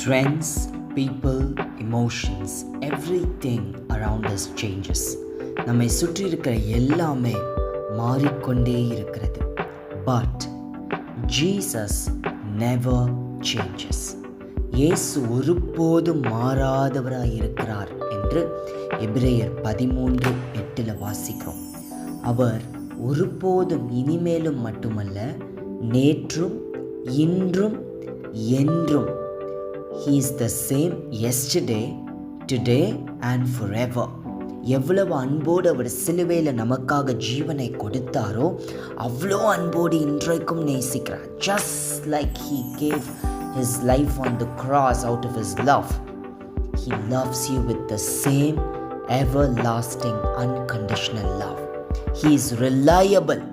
Trends, people, emotions, everything around us changes. நம்மை சுற்றி இருக்கிற எல்லாமே மாறிக்கொண்டே இருக்கிறது. But Jesus never changes. இயேசு ஒருபோதும் மாறாதவராய் இருக்கிறார் என்று எபிரேயர் 13:8 வாசிக்கிறோம். அவர் ஒருபோதும் இனிமேலும் மட்டுமல்ல, நேற்றும் இன்றும் என்றும். He is the same yesterday, today and forever. எவ்வளவு அன்போடு அவர் சிலுவையில் நமக்காக ஜீவனை கொடுத்தாரோ அவ்வளோ அன்போடு இன்றைக்கும் நேசிக்கிறார். Just like he gave his life on the cross out of his love, he loves you with the same everlasting unconditional love. He is reliable.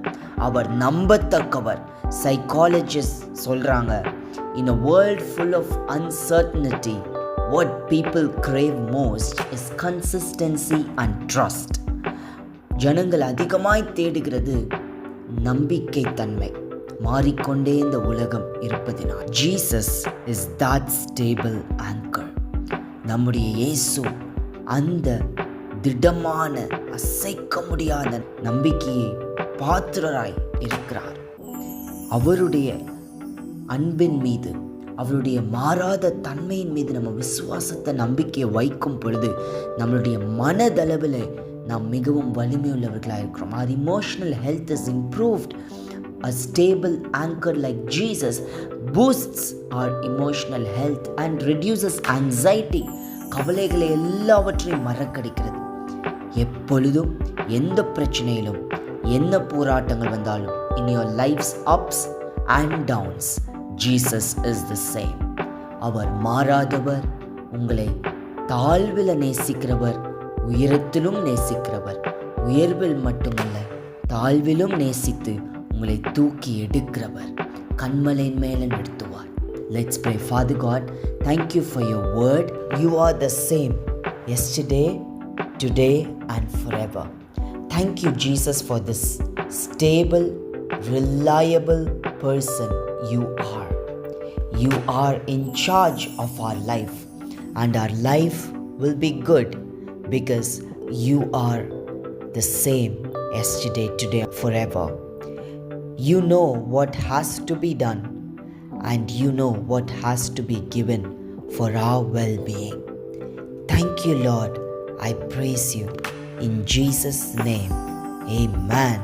Our நம்பத்தக்கவர். Psychologists சொல்றாங்க, in a world full of uncertainty, what people crave most is consistency and trust. ஜனங்கள் அதிகமாய் தேடுகிறது நம்பிக்கை தன்மை. மாறிக்கொண்டே இந்த உலகம் இருப்பதினால் Jesus is that stable anchor. நம்முடைய இயேசு அந்த திடமான அசைக்க முடியாத நம்பிக்கையை பாத்திரராய் இருக்கிறார். அவருடைய அன்பின் மீது, அவருடைய மாறாத தன்மையின் மீது நம்ம விசுவாசத்தை நம்பிக்கையை வைக்கும் பொழுது நம்மளுடைய மனதளவில் நாம் மிகவும் வலிமையுள்ளவர்களாக இருக்கிறோம். Our emotional health is improved. A stable anchor like Jesus boosts our emotional health and reduces anxiety. கவலைகளை எல்லாவற்றையும் மறக்கடிக்கிறது. எப்பொழுதும் எந்த பிரச்சனையிலும் என்ன போராட்டங்கள் வந்தாலும், in your life's ups and downs, Jesus is the same. அவர் மாறாதவர், உங்களை தாழ்வில் நேசிக்கிறவர், உயரத்திலும் நேசிக்கிறவர். உயர்வில் மட்டுமல்ல, தாழ்விலும் நேசித்து உங்களை தூக்கி எடுக்கிறவர். கண்மலையின் மேலே நிறுத்துவார். Let's pray. Father God, thank you for your word. You are the same yesterday, today and forever. Thank you, Jesus, for this stable, reliable person you are. You are in charge of our life, and our life will be good because you are the same yesterday, today, forever. You know what has to be done, and you know what has to be given for our well-being. Thank you, Lord. I praise you. In Jesus' name, amen.